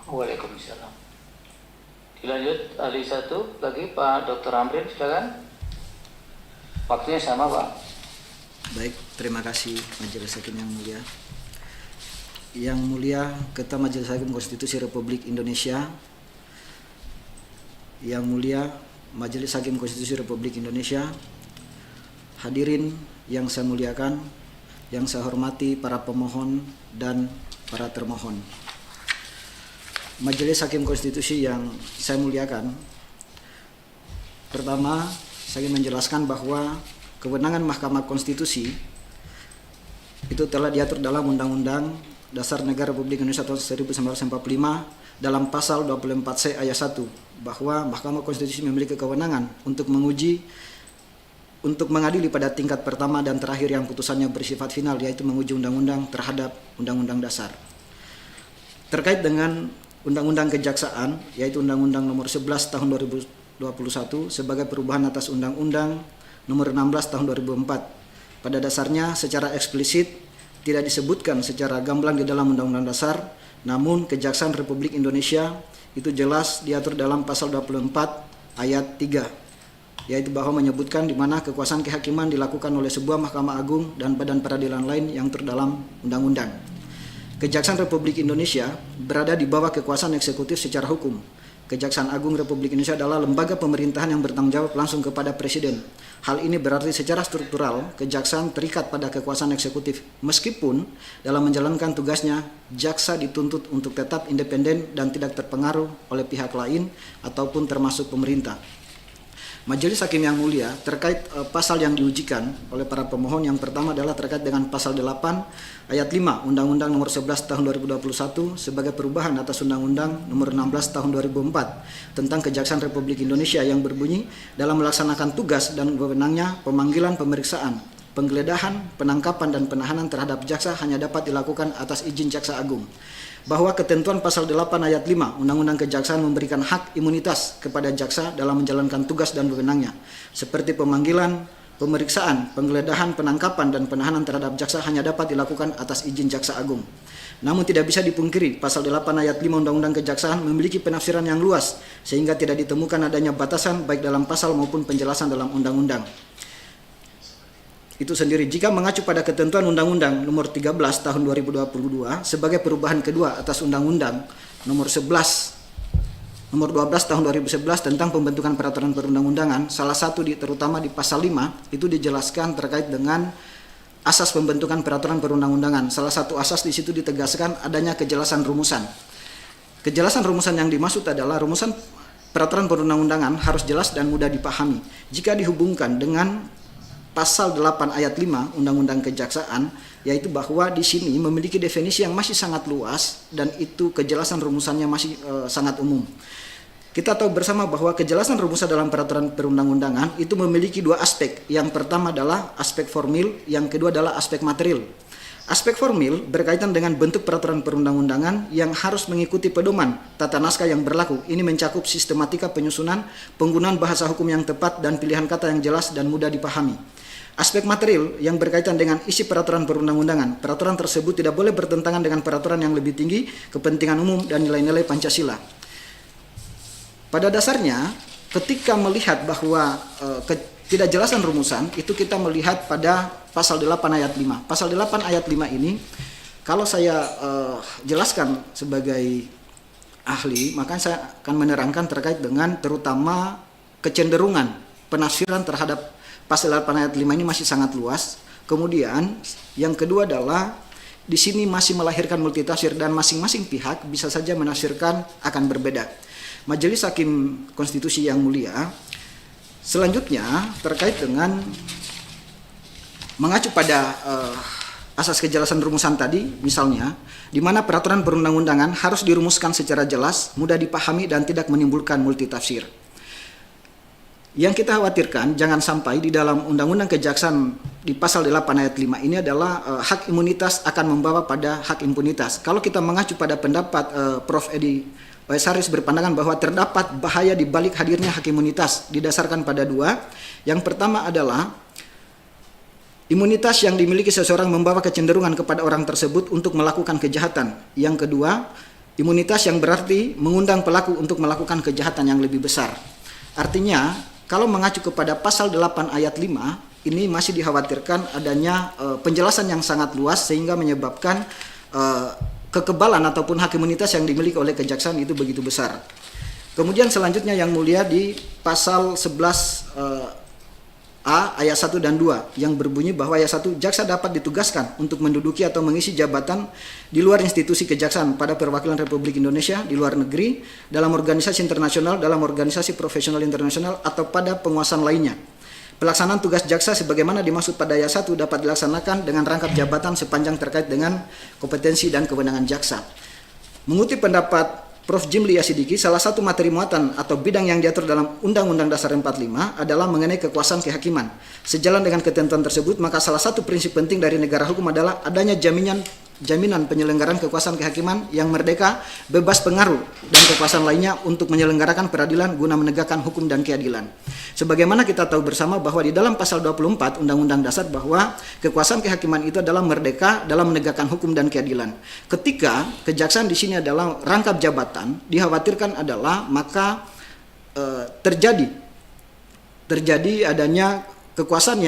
Waalaikumsalam. Dilanjut ahli satu lagi Pak Dr. Amrin, silakan. Waktunya sama Pak. Baik, terima kasih Majelis Hakim yang mulia. Yang mulia Ketua Majelis Hakim Konstitusi Republik Indonesia, yang mulia Majelis Hakim Konstitusi Republik Indonesia, hadirin yang saya muliakan, yang saya hormati para pemohon dan para termohon. Majelis Hakim Konstitusi yang saya muliakan, pertama saya ingin menjelaskan bahwa kewenangan Mahkamah Konstitusi itu telah diatur dalam Undang-Undang Dasar Negara Republik Indonesia tahun 1945 dalam pasal 24C ayat 1 bahwa Mahkamah Konstitusi memiliki kewenangan untuk mengadili pada tingkat pertama dan terakhir yang putusannya bersifat final, yaitu menguji undang-undang terhadap undang-undang dasar. Terkait dengan Undang-Undang Kejaksaan, yaitu Undang-Undang Nomor 11 Tahun 2021 sebagai perubahan atas Undang-Undang Nomor 16 Tahun 2004. Pada dasarnya secara eksplisit tidak disebutkan secara gamblang di dalam Undang-Undang Dasar, namun Kejaksaan Republik Indonesia itu jelas diatur dalam pasal 24 ayat 3, yaitu bahwa menyebutkan di mana kekuasaan kehakiman dilakukan oleh sebuah Mahkamah Agung dan badan peradilan lain yang terdalam undang-undang. Kejaksaan Republik Indonesia berada di bawah kekuasaan eksekutif secara hukum. Kejaksaan Agung Republik Indonesia adalah lembaga pemerintahan yang bertanggung jawab langsung kepada Presiden. Hal ini berarti secara struktural kejaksaan terikat pada kekuasaan eksekutif, meskipun dalam menjalankan tugasnya jaksa dituntut untuk tetap independen dan tidak terpengaruh oleh pihak lain ataupun termasuk pemerintah. Majelis Hakim yang mulia, terkait pasal yang diujikan oleh para pemohon, yang pertama adalah terkait dengan pasal 8 ayat 5 Undang-Undang Nomor 11 Tahun 2021 sebagai perubahan atas Undang-Undang Nomor 16 Tahun 2004 tentang Kejaksaan Republik Indonesia yang berbunyi dalam melaksanakan tugas dan wewenangnya pemanggilan, pemeriksaan, penggeledahan, penangkapan dan penahanan terhadap jaksa hanya dapat dilakukan atas izin Jaksa Agung. Bahwa ketentuan pasal 8 ayat 5 Undang-Undang Kejaksaan memberikan hak imunitas kepada jaksa dalam menjalankan tugas dan wewenangnya, seperti pemanggilan, pemeriksaan, penggeledahan, penangkapan dan penahanan terhadap jaksa hanya dapat dilakukan atas izin Jaksa Agung. Namun tidak bisa dipungkiri pasal 8 ayat 5 Undang-Undang Kejaksaan memiliki penafsiran yang luas sehingga tidak ditemukan adanya batasan baik dalam pasal maupun penjelasan dalam undang-undang itu sendiri. Jika mengacu pada ketentuan Undang-Undang Nomor 13 Tahun 2022 sebagai perubahan kedua atas Undang-Undang Nomor 12 Tahun 2011 tentang pembentukan peraturan perundang-undangan, salah satu terutama di pasal 5 itu dijelaskan terkait dengan asas pembentukan peraturan perundang-undangan. Salah satu asas di situ ditegaskan adanya kejelasan rumusan. Kejelasan rumusan yang dimaksud adalah rumusan peraturan perundang-undangan harus jelas dan mudah dipahami. Jika dihubungkan dengan pasal 8 ayat 5 Undang-Undang Kejaksaan, yaitu bahwa di sini memiliki definisi yang masih sangat luas dan itu kejelasan rumusannya masih sangat umum. Kita tahu bersama bahwa kejelasan rumusan dalam peraturan perundang-undangan itu memiliki dua aspek. Yang pertama adalah aspek formil, yang kedua adalah aspek material. Aspek formil berkaitan dengan bentuk peraturan perundang-undangan yang harus mengikuti pedoman tata naskah yang berlaku. Ini mencakup sistematika penyusunan, penggunaan bahasa hukum yang tepat, dan pilihan kata yang jelas dan mudah dipahami. Aspek material yang berkaitan dengan isi peraturan perundang-undangan. Peraturan tersebut tidak boleh bertentangan dengan peraturan yang lebih tinggi, kepentingan umum, dan nilai-nilai Pancasila. Pada dasarnya, ketika melihat bahwa ketidakjelasan rumusan, itu kita melihat pada pasal 8 ayat 5. Pasal 8 ayat 5 ini, kalau saya jelaskan sebagai ahli, maka saya akan menerangkan terkait dengan terutama kecenderungan penafsiran terhadap pasal 8 ayat 5 ini masih sangat luas. Kemudian yang kedua adalah di sini masih melahirkan multitafsir dan masing-masing pihak bisa saja menafsirkan akan berbeda. Majelis Hakim Konstitusi yang mulia, selanjutnya terkait dengan mengacu pada asas kejelasan rumusan tadi, misalnya di mana peraturan perundang-undangan harus dirumuskan secara jelas, mudah dipahami dan tidak menimbulkan multitafsir. Yang kita khawatirkan jangan sampai di dalam Undang-Undang Kejaksaan di pasal 8 ayat 5 ini adalah hak imunitas akan membawa pada hak impunitas. Kalau kita mengacu pada pendapat Prof. Edi Saris berpandangan bahwa terdapat bahaya di balik hadirnya hak imunitas didasarkan pada dua. Yang pertama adalah imunitas yang dimiliki seseorang membawa kecenderungan kepada orang tersebut untuk melakukan kejahatan. Yang kedua, Imunitas yang berarti mengundang pelaku untuk melakukan kejahatan yang lebih besar. Artinya, kalau mengacu kepada pasal 8 ayat 5, ini masih dikhawatirkan adanya penjelasan yang sangat luas sehingga menyebabkan kekebalan ataupun hak imunitas yang dimiliki oleh kejaksaan itu begitu besar. Kemudian selanjutnya yang mulia di pasal 11 A ayat 1 dan 2 yang berbunyi bahwa ayat 1, jaksa dapat ditugaskan untuk menduduki atau mengisi jabatan di luar institusi kejaksaan pada perwakilan Republik Indonesia di luar negeri, dalam organisasi internasional, dalam organisasi profesional internasional, atau pada penguasaan lainnya. Pelaksanaan tugas jaksa sebagaimana dimaksud pada ayat 1 dapat dilaksanakan dengan rangkap jabatan sepanjang terkait dengan kompetensi dan kewenangan jaksa. Mengutip pendapat Prof. Jimli Yasidiki, salah satu materi muatan atau bidang yang diatur dalam Undang-Undang Dasar 45 adalah mengenai kekuasaan kehakiman. Sejalan dengan ketentuan tersebut, maka salah satu prinsip penting dari negara hukum adalah adanya jaminan penyelenggaraan kekuasaan kehakiman yang merdeka, bebas pengaruh, dan kekuasaan lainnya untuk menyelenggarakan peradilan guna menegakkan hukum dan keadilan. Sebagaimana kita tahu bersama bahwa di dalam pasal 24 Undang-Undang Dasar bahwa kekuasaan kehakiman itu adalah merdeka dalam menegakkan hukum dan keadilan. Ketika kejaksaan di sini adalah rangkap jabatan, dikhawatirkan adalah maka terjadi adanya kekuasaan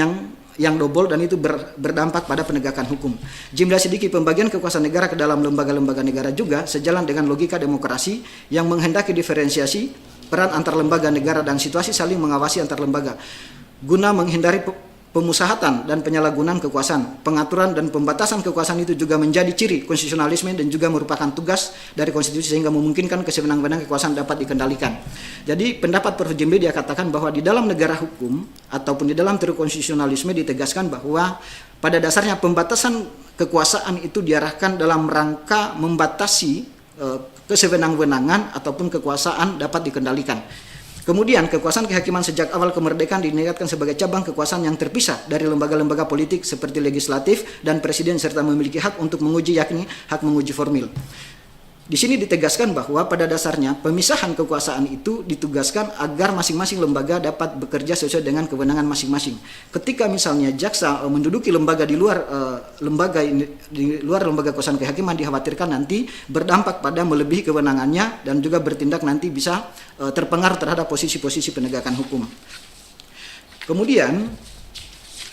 yang double dan itu berdampak pada penegakan hukum. Jimli Yasidiki, pembagian kekuasaan negara ke dalam lembaga-lembaga negara juga sejalan dengan logika demokrasi yang menghendaki diferensiasi peran antar lembaga negara dan situasi saling mengawasi antar lembaga guna menghindari pemusahatan dan penyalahgunaan kekuasaan. Pengaturan dan pembatasan kekuasaan itu juga menjadi ciri konstitusionalisme dan juga merupakan tugas dari konstitusi sehingga memungkinkan kesewenang-wenangan kekuasaan dapat dikendalikan. Jadi pendapat Prof. Jimli dia katakan bahwa di dalam negara hukum ataupun di dalam teori konstitusionalisme ditegaskan bahwa pada dasarnya pembatasan kekuasaan itu diarahkan dalam rangka membatasi kesewenang-wenangan ataupun kekuasaan dapat dikendalikan. Kemudian kekuasaan kehakiman sejak awal kemerdekaan diniatkan sebagai cabang kekuasaan yang terpisah dari lembaga-lembaga politik seperti legislatif dan presiden serta memiliki hak untuk menguji yakni hak menguji formil. Di sini ditegaskan bahwa pada dasarnya pemisahan kekuasaan itu ditugaskan agar masing-masing lembaga dapat bekerja sesuai dengan kewenangan masing-masing. Ketika misalnya jaksa menduduki lembaga di luar lembaga kekuasaan kehakiman, dikhawatirkan nanti berdampak pada melebihi kewenangannya dan juga bertindak nanti bisa terpengaruh terhadap posisi-posisi penegakan hukum. Kemudian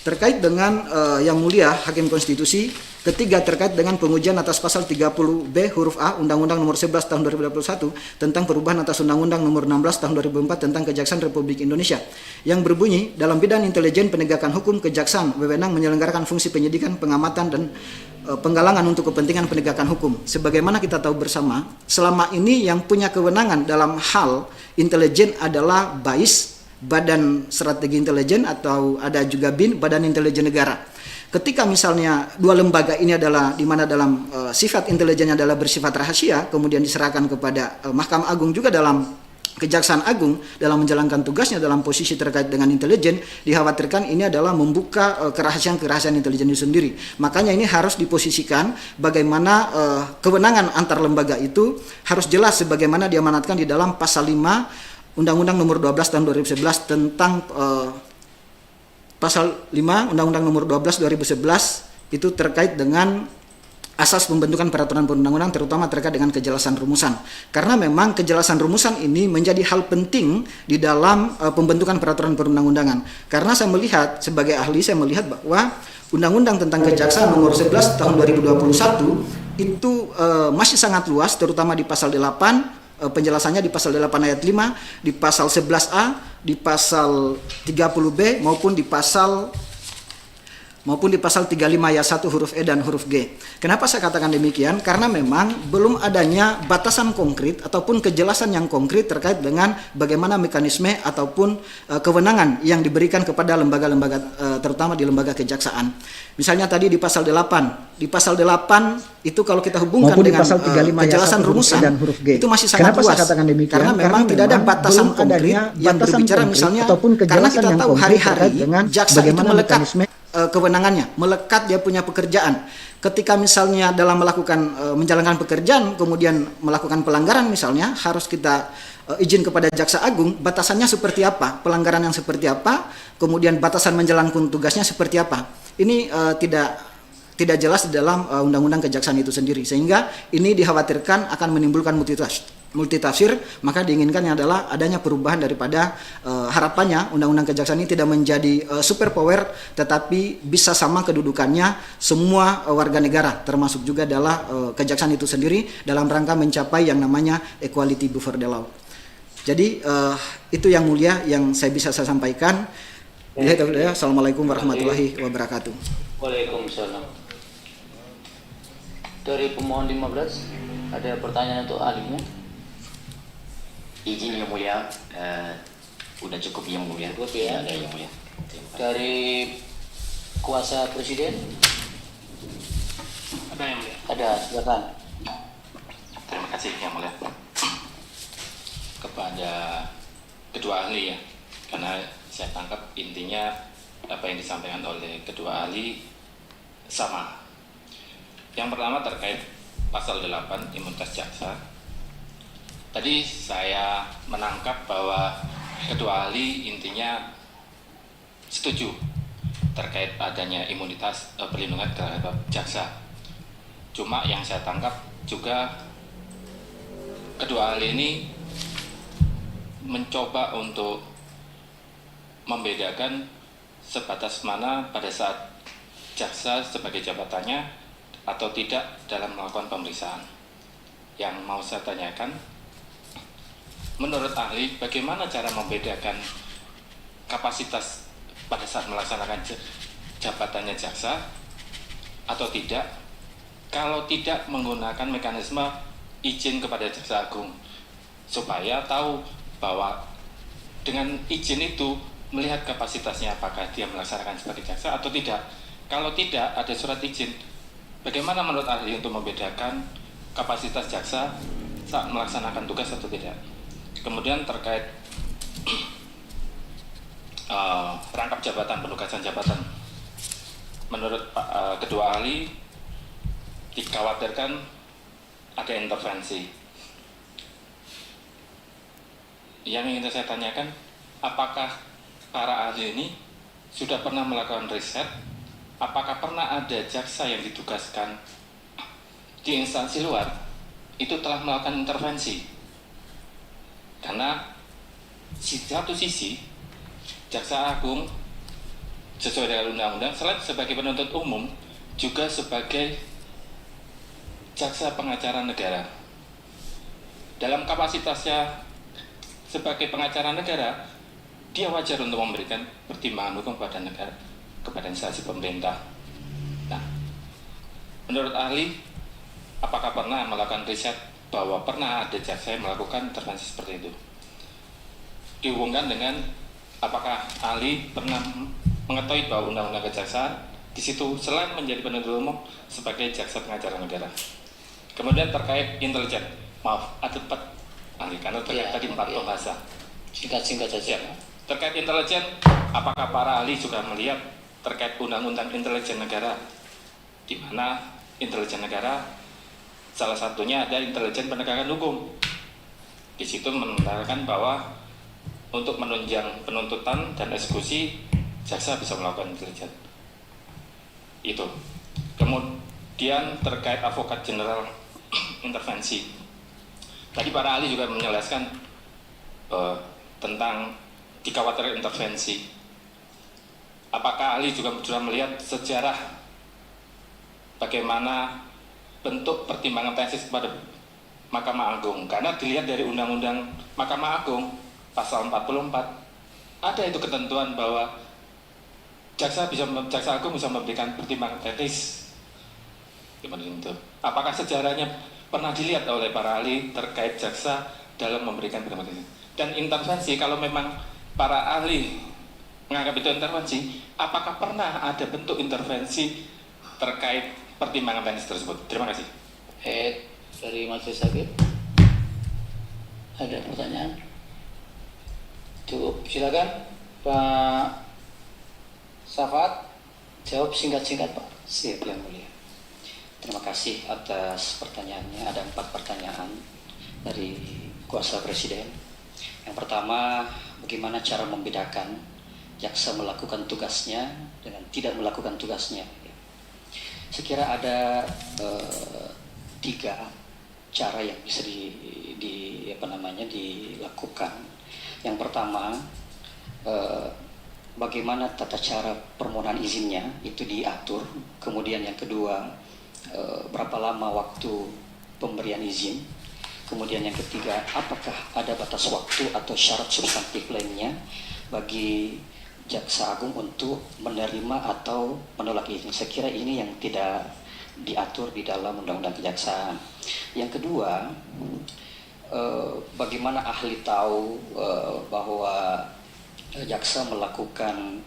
terkait dengan yang mulia Hakim Konstitusi, ketiga terkait dengan pengujian atas pasal 30B huruf A Undang-Undang Nomor 11 Tahun 2021 tentang perubahan atas Undang-Undang Nomor 16 Tahun 2004 tentang Kejaksaan Republik Indonesia yang berbunyi dalam bidang intelijen penegakan hukum kejaksaan wewenang menyelenggarakan fungsi penyidikan, pengamatan dan penggalangan untuk kepentingan penegakan hukum. Sebagaimana kita tahu bersama, selama ini yang punya kewenangan dalam hal intelijen adalah BAIS, Badan Strategi Intelijen, atau ada juga BIN, Badan Intelijen Negara. Ketika misalnya dua lembaga ini adalah di mana dalam sifat intelijennya adalah bersifat rahasia, kemudian diserahkan kepada Mahkamah Agung juga dalam Kejaksaan Agung dalam menjalankan tugasnya dalam posisi terkait dengan intelijen, dikhawatirkan ini adalah membuka kerahasiaan intelijen itu sendiri. Makanya ini harus diposisikan bagaimana kewenangan antar lembaga itu harus jelas sebagaimana diamanatkan di dalam pasal 5 Undang-Undang Nomor 12 Tahun 2011 tentang pasal 5 Undang-Undang Nomor 12 2011 itu terkait dengan asas pembentukan peraturan perundang-undang terutama terkait dengan kejelasan rumusan. Karena memang kejelasan rumusan ini menjadi hal penting di dalam pembentukan peraturan perundang-undangan. Karena saya melihat sebagai ahli, saya melihat bahwa Undang-Undang tentang Kejaksaan Nomor 11 Tahun 2021 itu masih sangat luas terutama di pasal 8. Penjelasannya di pasal 8 ayat 5, di pasal 11A, di pasal 30B maupun di pasal 35 ayat 1 huruf E dan huruf G. Kenapa saya katakan demikian? Karena memang belum adanya batasan konkret ataupun kejelasan yang konkret terkait dengan bagaimana mekanisme ataupun kewenangan yang diberikan kepada lembaga-lembaga terutama di lembaga kejaksaan. Misalnya tadi di pasal 8. Di pasal 8 itu kalau kita hubungkan dengan kejelasan rumusan dan huruf G, itu masih sangat luas. Karena memang tidak ada batasan konkret yang berbicara misalnya karena kita tahu hari-hari jaksa itu melekat kewenangannya, melekat dia punya pekerjaan. Ketika misalnya dalam melakukan menjalankan pekerjaan kemudian melakukan pelanggaran misalnya, harus kita izin kepada Jaksa Agung, batasannya seperti apa, pelanggaran yang seperti apa, kemudian batasan menjalankan tugasnya seperti apa. Ini tidak jelas di dalam undang-undang kejaksaan itu sendiri, sehingga ini dikhawatirkan akan menimbulkan multitafsir. Maka diinginkan adalah adanya perubahan daripada harapannya undang-undang kejaksaan ini tidak menjadi super power, tetapi bisa sama kedudukannya semua warga negara, termasuk juga adalah kejaksaan itu sendiri dalam rangka mencapai yang namanya equality before the law. Jadi itu yang mulia yang saya bisa sampaikan. Assalamualaikum warahmatullahi wabarakatuh. Waalaikumsalam. Dari pemohon 15 ada pertanyaan untuk ahlinya. Izin yang mulia, udah cukup yang mulia. Cukup ya. Ada yang mulia. Dari kuasa presiden Ada yang mulia. ada, silakan. Terima kasih yang mulia. Kepada kedua ahli ya, karena saya tangkap intinya apa yang disampaikan oleh kedua ahli sama. Yang pertama terkait pasal 8 imunitas jaksa. Tadi saya menangkap bahwa kedua ahli intinya setuju terkait adanya imunitas perlindungan terhadap jaksa. Cuma yang saya tangkap juga kedua ahli ini mencoba untuk membedakan sebatas mana pada saat jaksa sebagai jabatannya atau tidak dalam melakukan pemeriksaan. Yang mau saya tanyakan, menurut ahli, bagaimana cara membedakan kapasitas pada saat melaksanakan jabatannya jaksa atau tidak, kalau tidak menggunakan mekanisme izin kepada Jaksa Agung, supaya tahu bahwa dengan izin itu melihat kapasitasnya apakah dia melaksanakan sebagai jaksa atau tidak. Kalau tidak ada surat izin, bagaimana menurut ahli untuk membedakan kapasitas jaksa saat melaksanakan tugas atau tidak? Kemudian terkait rangkap jabatan, penugasan jabatan, menurut kedua ahli dikhawatirkan ada intervensi. Yang ingin saya tanyakan, apakah para ahli ini sudah pernah melakukan riset? Apakah pernah ada jaksa yang ditugaskan di instansi luar itu telah melakukan intervensi? Karena di satu sisi Jaksa Agung sesuai dengan undang-undang selain sebagai penuntut umum juga sebagai jaksa pengacara negara. Dalam kapasitasnya sebagai pengacara negara, dia wajar untuk memberikan pertimbangan hukum kepada negara, kepada instansi pemerintah. Nah, menurut ahli, apakah pernah melakukan riset bahwa pernah ada jaksa yang melakukan intervensi seperti itu? Dihubungkan dengan apakah ahli pernah mengetahui bahwa undang-undang kejaksaan di situ selain menjadi penuntut umum sebagai jaksa pengacara negara. Kemudian terkait intelijen, maaf, ada 4 ahli karena terkait tadi 4 pembahasan. Singkat-singkat saja. Terkait intelijen, apakah para ahli juga melihat terkait undang-undang intelijen negara, di mana intelijen negara salah satunya ada intelijen penegakan hukum. Di situ menerangkan bahwa untuk menunjang penuntutan dan eksekusi, jaksa bisa melakukan intelijen. Itu. Kemudian terkait advokat general intervensi. Tadi para ahli juga menjelaskan tentang dikhawatirkan intervensi. Apakah ahli juga sudah melihat sejarah bagaimana bentuk pertimbangan tesis kepada Mahkamah Agung? Karena dilihat dari Undang-Undang Mahkamah Agung pasal 44 ada itu ketentuan bahwa Jaksa Agung bisa memberikan pertimbangan tesis. Gimana itu? Apakah sejarahnya pernah dilihat oleh para ahli terkait jaksa dalam memberikan pertimbangan tesis? Dan intervensi, kalau memang para ahli menganggap itu intervensi, apakah pernah ada bentuk intervensi terkait pertimbangan tesis tersebut? Terima kasih. Dari Majelis Hakim ada pertanyaan? Cukup, silakan Pak Safat, jawab singkat-singkat Pak. Siap yang mulia. Terima kasih atas pertanyaannya. Ada 4 pertanyaan dari kuasa presiden. Yang pertama, bagaimana cara membedakan jaksa melakukan tugasnya dengan tidak melakukan tugasnya. Saya kira ada tiga cara yang bisa dilakukan. Yang pertama, bagaimana tata cara permohonan izinnya itu diatur. Kemudian yang kedua, berapa lama waktu pemberian izin. Kemudian yang ketiga, apakah ada batas waktu atau syarat substantif lainnya bagi Jaksa Agung untuk menerima atau menolak izin. Saya kira ini yang tidak diatur di dalam Undang-Undang Kejaksaan. Yang kedua, bagaimana ahli tahu bahwa jaksa melakukan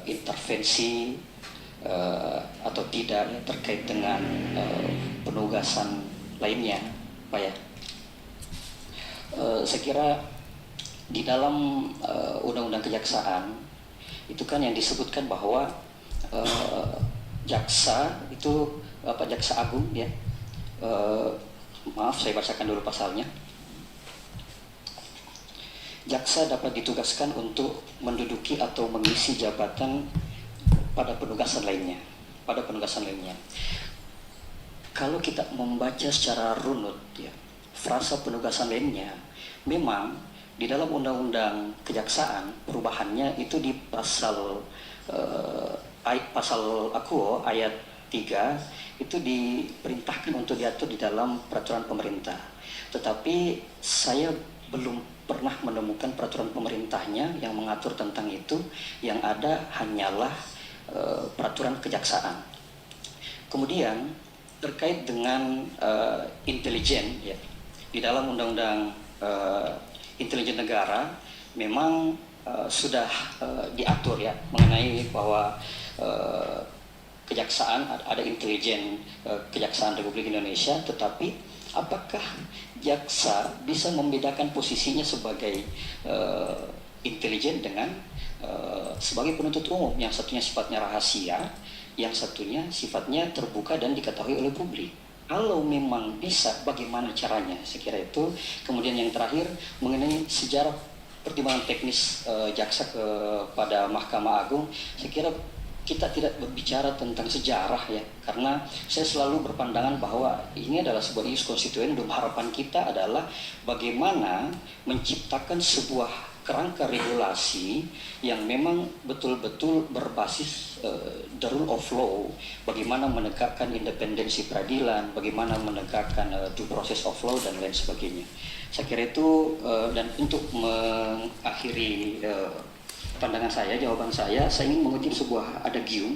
intervensi atau tidak terkait dengan penugasan lainnya, Pak ya. Saya kira di dalam Undang-Undang Kejaksaan itu kan yang disebutkan bahwa jaksa itu Jaksa Agung ya, maaf saya bacakan dulu pasalnya. Jaksa dapat ditugaskan untuk menduduki atau mengisi jabatan pada penugasan lainnya. Kalau kita membaca secara runut ya, frasa penugasan lainnya, memang di dalam Undang-Undang Kejaksaan perubahannya itu di pasal Akuo ayat 3 itu diperintahkan untuk diatur di dalam peraturan pemerintah. Tetapi saya belum pernah menemukan peraturan pemerintahnya yang mengatur tentang itu. Yang ada hanyalah peraturan kejaksaan. Kemudian terkait dengan intelijen ya, di dalam Undang-Undang Intelijen Negara memang sudah diatur ya mengenai bahwa kejaksaan ada intelijen Kejaksaan Republik Indonesia, tetapi apakah jaksa bisa membedakan posisinya sebagai intelijen dengan sebagai penuntut umum, yang satunya sifatnya rahasia, yang satunya sifatnya terbuka dan diketahui oleh publik. Kalau memang bisa, bagaimana caranya? Saya kira itu. Kemudian yang terakhir mengenai sejarah pertimbangan teknis jaksa kepada Mahkamah Agung, saya kira kita tidak berbicara tentang sejarah ya, karena saya selalu berpandangan bahwa ini adalah sebuah ius konstituendum. Harapan kita adalah bagaimana menciptakan sebuah kerangka regulasi yang memang betul-betul berbasis the rule of law, bagaimana menegakkan independensi peradilan, bagaimana menegakkan due process of law dan lain sebagainya. Saya kira itu, dan untuk mengakhiri pandangan saya, jawaban saya ingin mengutip sebuah adagium,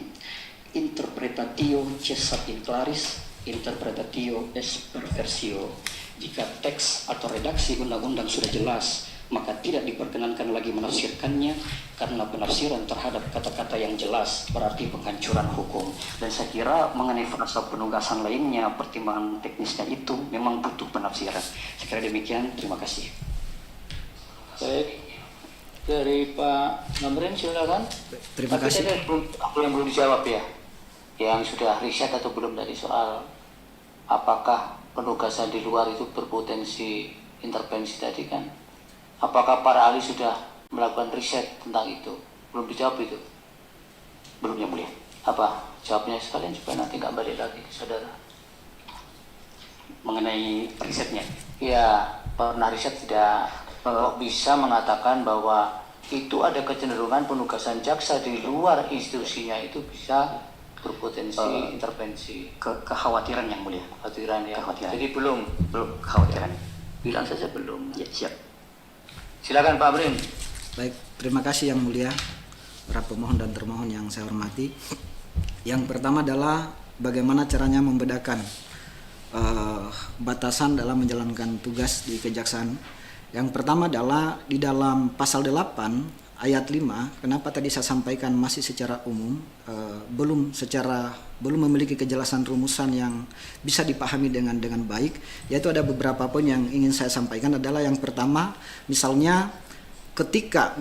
interpretatio cessat in claris, interpretatio est perversio. Jika teks atau redaksi undang-undang sudah jelas, maka tidak diperkenankan lagi menafsirkannya, karena penafsiran terhadap kata-kata yang jelas berarti penghancuran hukum. Dan saya kira mengenai frasa penugasan lainnya, pertimbangan teknisnya itu memang butuh penafsiran. Saya kira demikian, terima kasih. Baik, dari Pak Namrin silakan. Terima Tapi kasih. tadi apa yang belum dijawab ya, yang sudah riset atau belum tadi soal apakah penugasan di luar itu berpotensi intervensi tadi kan? Apakah para ahli sudah melakukan riset tentang itu? Belum dijawab itu. Belum, yang mulia. Apa jawabnya sekalian supaya nanti nggak balik lagi ke saudara? Mengenai risetnya, Ya, pernah riset tidak kok bisa mengatakan bahwa itu ada kecenderungan penugasan jaksa di luar institusinya itu bisa berpotensi intervensi. kekhawatiran yang mulia. Kekhawatiran ya. Kekhawatiran. Jadi belum Kekhawatiran. bilang saja belum. Ya, siap. Silakan Pak Brim. Baik, terima kasih yang mulia, para pemohon dan termohon yang saya hormati. Yang pertama adalah bagaimana caranya membedakan batasan dalam menjalankan tugas di kejaksaan. Yang pertama adalah di dalam pasal 8 ayat 5, kenapa tadi saya sampaikan masih secara umum, belum memiliki kejelasan rumusan yang bisa dipahami dengan baik, yaitu ada beberapa poin yang ingin saya sampaikan. Adalah yang pertama, misalnya ketika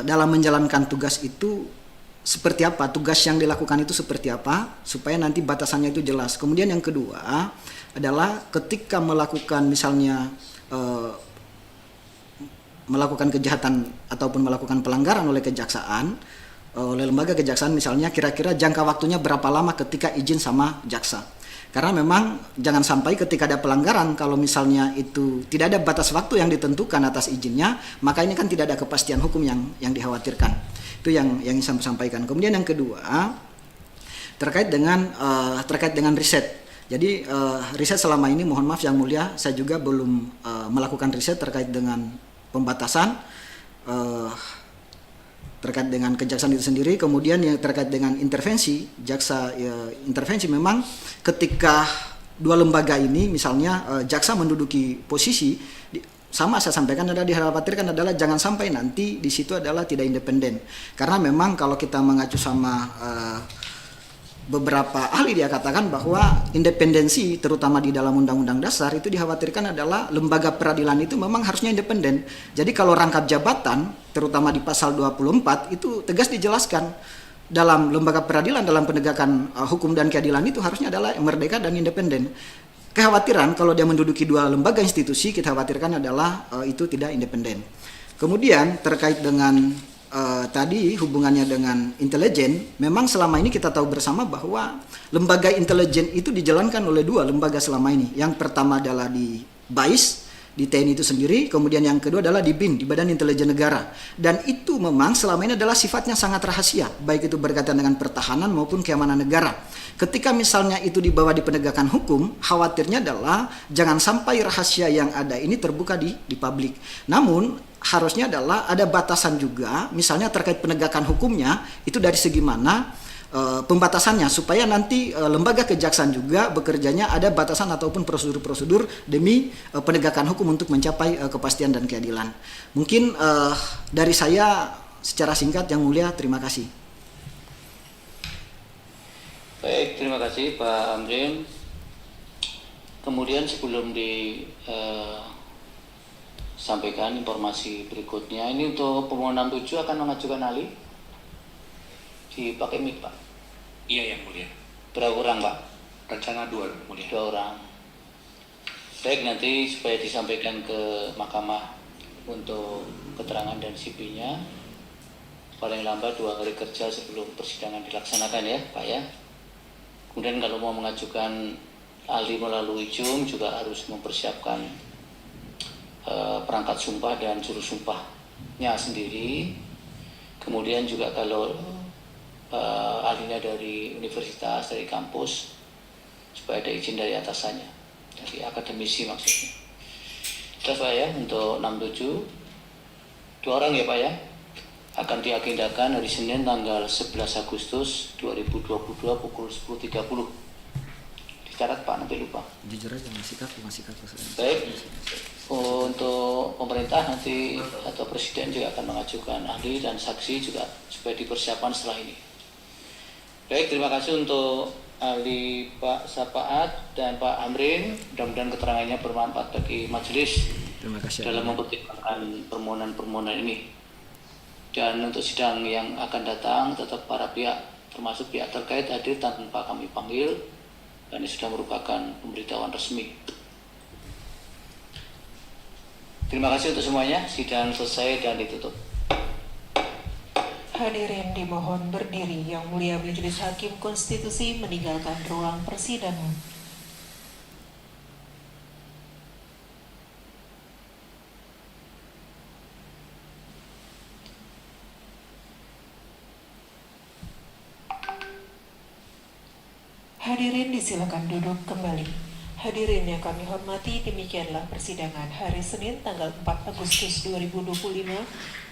dalam menjalankan tugas itu seperti apa, tugas yang dilakukan itu seperti apa, supaya nanti batasannya itu jelas. Kemudian yang kedua adalah ketika melakukan misalnya melakukan kejahatan ataupun melakukan pelanggaran oleh kejaksaan, oleh lembaga kejaksaan, misalnya kira-kira jangka waktunya berapa lama ketika izin sama jaksa. Karena memang jangan sampai ketika ada pelanggaran, kalau misalnya itu tidak ada batas waktu yang ditentukan atas izinnya, maka ini kan tidak ada kepastian hukum yang dikhawatirkan. Itu yang ingin saya sampaikan. Kemudian yang kedua, terkait dengan riset. Jadi riset selama ini, mohon maaf Yang Mulia, saya juga belum melakukan riset terkait dengan pembatasan terkait dengan kejaksaan itu sendiri. Kemudian yang terkait dengan intervensi jaksa, intervensi memang ketika dua lembaga ini, misalnya jaksa menduduki posisi sama, saya sampaikan adalah dikhawatirkan adalah jangan sampai nanti di situ adalah tidak independen. Karena memang kalau kita mengacu sama beberapa ahli, dia katakan bahwa independensi terutama di dalam Undang-Undang Dasar itu dikhawatirkan adalah lembaga peradilan itu memang harusnya independen. Jadi kalau rangkap jabatan terutama di pasal 24 itu tegas dijelaskan dalam lembaga peradilan, dalam penegakan hukum dan keadilan itu harusnya adalah merdeka dan independen. Kekhawatiran kalau dia menduduki dua lembaga institusi, kita khawatirkan adalah itu tidak independen. Kemudian terkait dengan tadi hubungannya dengan intelijen, memang selama ini kita tahu bersama bahwa lembaga intelijen itu dijalankan oleh dua lembaga selama ini. Yang pertama adalah di BAIS, di TNI itu sendiri, kemudian yang kedua adalah di BIN, di Badan Intelijen Negara. Dan itu memang selama ini adalah sifatnya sangat rahasia, baik itu berkaitan dengan pertahanan maupun keamanan negara. Ketika misalnya itu dibawa di penegakan hukum, khawatirnya adalah jangan sampai rahasia yang ada ini terbuka di publik. Namun harusnya adalah ada batasan juga, misalnya terkait penegakan hukumnya, itu dari segi mana pembatasannya, supaya nanti lembaga kejaksaan juga bekerjanya ada batasan ataupun prosedur-prosedur demi penegakan hukum untuk mencapai kepastian dan keadilan. Mungkin dari saya secara singkat, Yang Mulia, terima kasih. Baik, terima kasih Pak Amrin. Kemudian sebelum disampaikan informasi berikutnya, ini untuk pemohon 67 akan mengajukan ahli. Dipakai mic, Pak. Iya, Yang Mulia. Berapa orang, Pak? Rencana 2, Yang Mulia. 2 orang. Baik, nanti supaya disampaikan ke mahkamah untuk keterangan dan CP-nya paling lambat 2 hari kerja sebelum persidangan dilaksanakan ya, Pak ya. Kemudian kalau mau mengajukan ahli melalui Zoom juga harus mempersiapkan perangkat sumpah dan juru sumpahnya sendiri. Kemudian juga kalau ahlinya dari universitas, dari kampus, supaya ada izin dari atasannya, dari akademisi maksudnya. Jelas Pak ya, untuk 67 2 orang ya Pak ya, akan diagendakan hari Senin tanggal 11 Agustus 2022 pukul 10.30. Dicatat Pak, nanti lupa. Jujur aja masih kaku. Baik, untuk pemerintah nanti atau presiden juga akan mengajukan ahli dan saksi juga supaya dipersiapkan setelah ini. Baik, terima kasih untuk ahli Pak Sapaat dan Pak Amrin. Mudah-mudahan keterangannya bermanfaat bagi majelis dalam mempertimbangkan permohonan-permohonan ini. Dan untuk sidang yang akan datang tetap para pihak termasuk pihak terkait hadir tanpa kami panggil, dan ini sudah merupakan pemberitahuan resmi. Terima kasih untuk semuanya. Sidang selesai dan ditutup. Hadirin dimohon berdiri. Yang Mulia Majelis Hakim Konstitusi meninggalkan ruang persidangan. Hadirin disilakan duduk kembali. Hadirin yang kami hormati, demikianlah persidangan hari Senin tanggal 4 Agustus 2025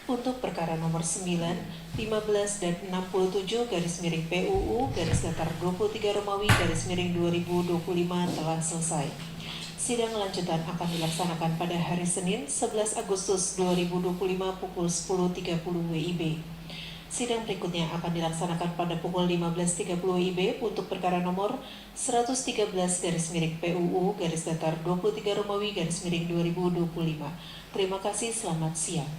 untuk perkara nomor 9, 15 dan 67 /PUU _23 Romawi _2025 telah selesai. Sidang lanjutan akan dilaksanakan pada hari Senin 11 Agustus 2025 pukul 10.30 WIB. Sidang berikutnya akan dilaksanakan pada pukul 15.30 WIB untuk perkara nomor 113 /PUU _23 Romawi _2025. Terima kasih, selamat siang.